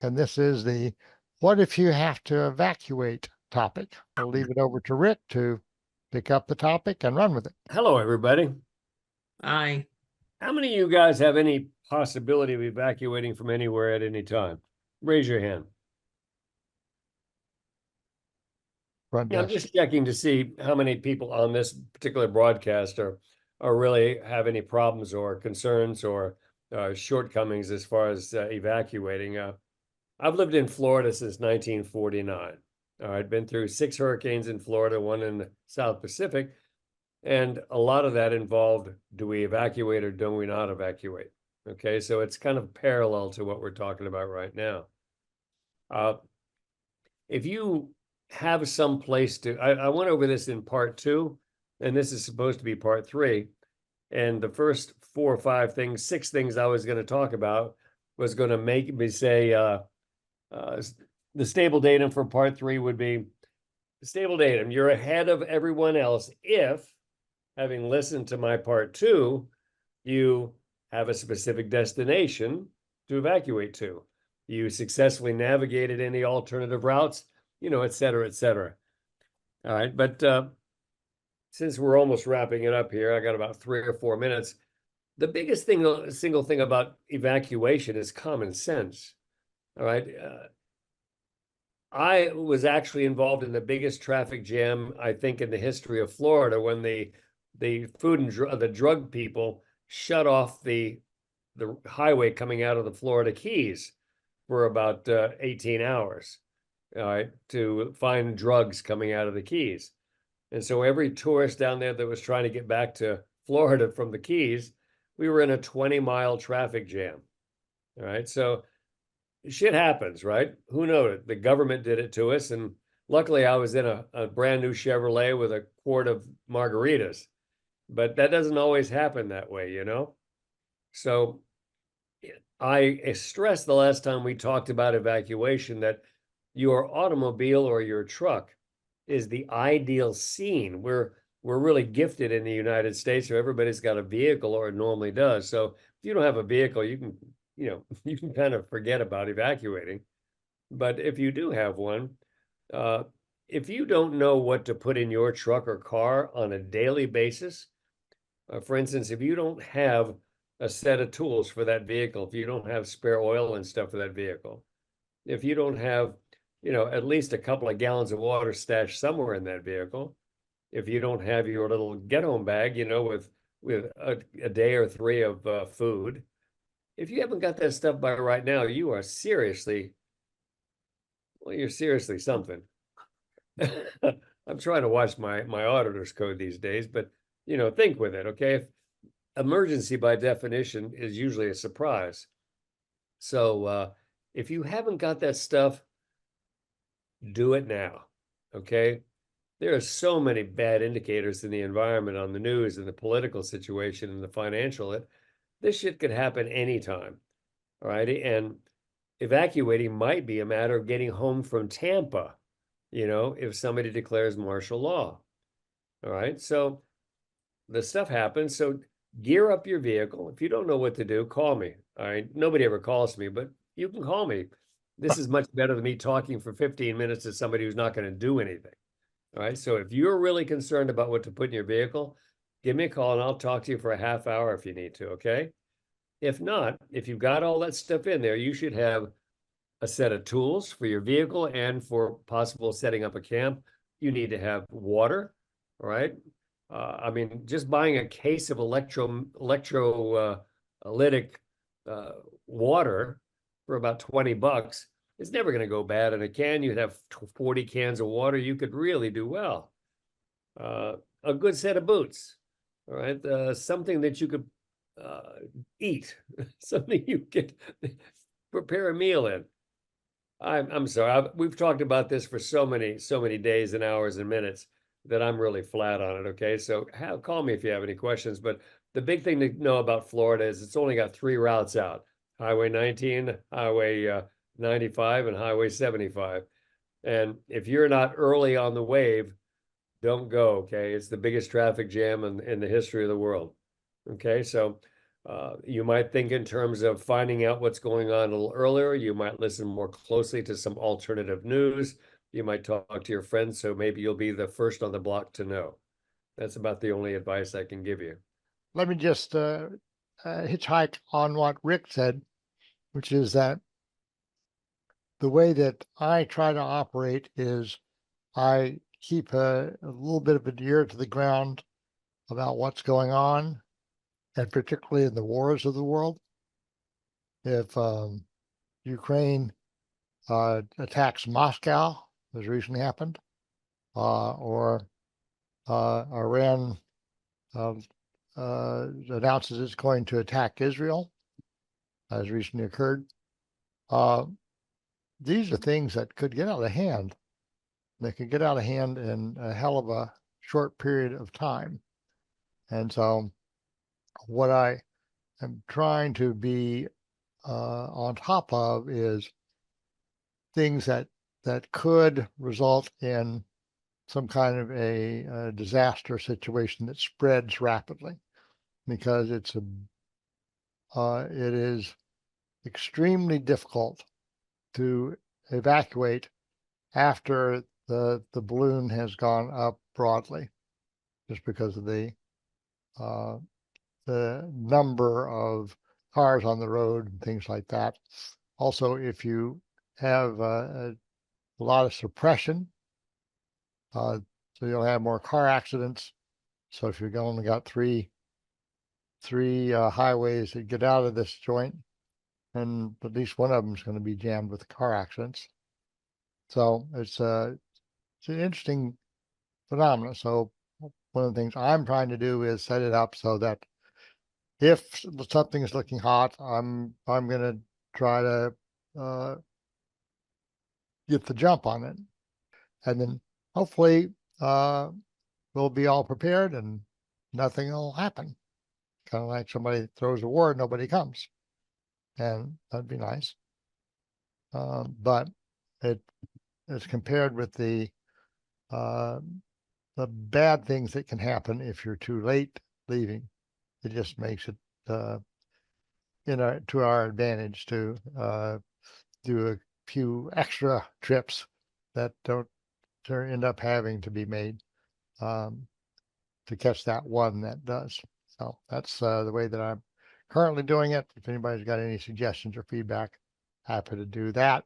and this is the what if you have to evacuate topic. I'll leave it over to Rick to pick up the topic and run with it. Hello, everybody. Aye. How many of you guys have any possibility of evacuating from anywhere at any time? Raise your hand. Front I'm desk. just checking to see how many people on this particular broadcast are really have any problems or concerns or shortcomings as far as evacuating. I've lived in Florida since 1949. I've been through 6 hurricanes in Florida, one in the South Pacific, and a lot of that involved, do we evacuate or do we not evacuate? Okay, so it's kind of parallel to what we're talking about right now. If you have some place to, I went over this in part 2, and this is supposed to be part 3. And the first 4 or 5 things, 6 things I was going to talk about was going to make me say, the stable datum for part 3 would be stable datum. You're ahead of everyone else if, having listened to my part 2, you have a specific destination to evacuate to. You successfully navigated any alternative routes, et cetera, et cetera. All right, but since we're almost wrapping it up here, I got about 3 or 4 minutes. The biggest thing, single thing about evacuation is common sense. All right. I was actually involved in the biggest traffic jam, I think, in the history of Florida when the food and the drug people shut off the highway coming out of the Florida Keys for about 18 hours, all right, to find drugs coming out of the Keys. And so every tourist down there that was trying to get back to Florida from the Keys, we were in a 20-mile traffic jam. All right. So shit happens, right? Who knows? The government did it to us. And luckily I was in a brand new Chevrolet with a quart of margaritas. But that doesn't always happen that way, So I stressed the last time we talked about evacuation that your automobile or your truck is the ideal scene. We're really gifted in the United States, so everybody's got a vehicle, or it normally does. So if you don't have a vehicle, you can, you can kind of forget about evacuating. But if you do have one, if you don't know what to put in your truck or car on a daily basis, for instance, if you don't have a set of tools for that vehicle, if you don't have spare oil and stuff for that vehicle, if you don't have, at least a couple of gallons of water stashed somewhere in that vehicle, if you don't have your little get-home bag, with a day or 3 of food, if you haven't got that stuff by right now, you are seriously, well, you're seriously something. I'm trying to watch my auditor's code these days, but think with it, okay? Emergency by definition is usually a surprise. So if you haven't got that stuff, do it now, okay? There are so many bad indicators in the environment, on the news, and the political situation, and the financial. This shit could happen anytime, all right? And evacuating might be a matter of getting home from Tampa, if somebody declares martial law, all right? So the stuff happens. So gear up your vehicle. If you don't know what to do, call me. All right. Nobody ever calls me, but you can call me. This is much better than me talking for 15 minutes to somebody who's not going to do anything. All right. So if you're really concerned about what to put in your vehicle, give me a call and I'll talk to you for a half hour if you need to. Okay. If not, if you've got all that stuff in there, you should have a set of tools for your vehicle and for possible setting up a camp. You need to have water. All right. I mean, just buying a case of electrolytic water for about $20 is never going to go bad in a can. You'd have 40 cans of water. You could really do well. A good set of boots, all right? Something that you could eat, something you could prepare a meal in. I'm sorry. We've talked about this for so many days and hours and minutes that I'm really flat on it. Okay. So call me if you have any questions. But the big thing to know about Florida is it's only got 3 routes out: Highway 19, Highway 95, and Highway 75. And if you're not early on the wave, don't go. Okay. It's the biggest traffic jam in the history of the world. Okay. So You might think in terms of finding out what's going on a little earlier. You might listen more closely to some alternative news. You might talk to your friends, so maybe you'll be the first on the block to know. That's about the only advice I can give you. Let me just hitchhike on what Rick said, which is that the way that I try to operate is I keep a little bit of an ear to the ground about what's going on, and particularly in the wars of the world. If Ukraine attacks Moscow, as recently happened, or Iran uh, announces it's going to attack Israel, as recently occurred, uh, these are things that could get out of hand. They could get out of hand in a hell of a short period of time. And so, what I am trying to be on top of is things that could result in some kind of a disaster situation that spreads rapidly, because it is extremely difficult to evacuate after the balloon has gone up broadly, just because of the number of cars on the road and things like that. Also, if you have a lot of suppression, so you'll have more car accidents. So if you've only got three highways that get out of this joint, and at least one of them is going to be jammed with car accidents. So it's an interesting phenomenon. So one of the things I'm trying to do is set it up so that if something is looking hot, I'm going to try to get the jump on it, and then hopefully we'll be all prepared and nothing will happen. Kind of like somebody throws a war, nobody comes, and that'd be nice. But it is compared with uh, the bad things that can happen if you're too late leaving. It just makes it to our advantage to do a few extra trips that don't end up having to be made to catch that one that does. So that's the way that I'm currently doing it. If anybody's got any suggestions or feedback, happy to do that.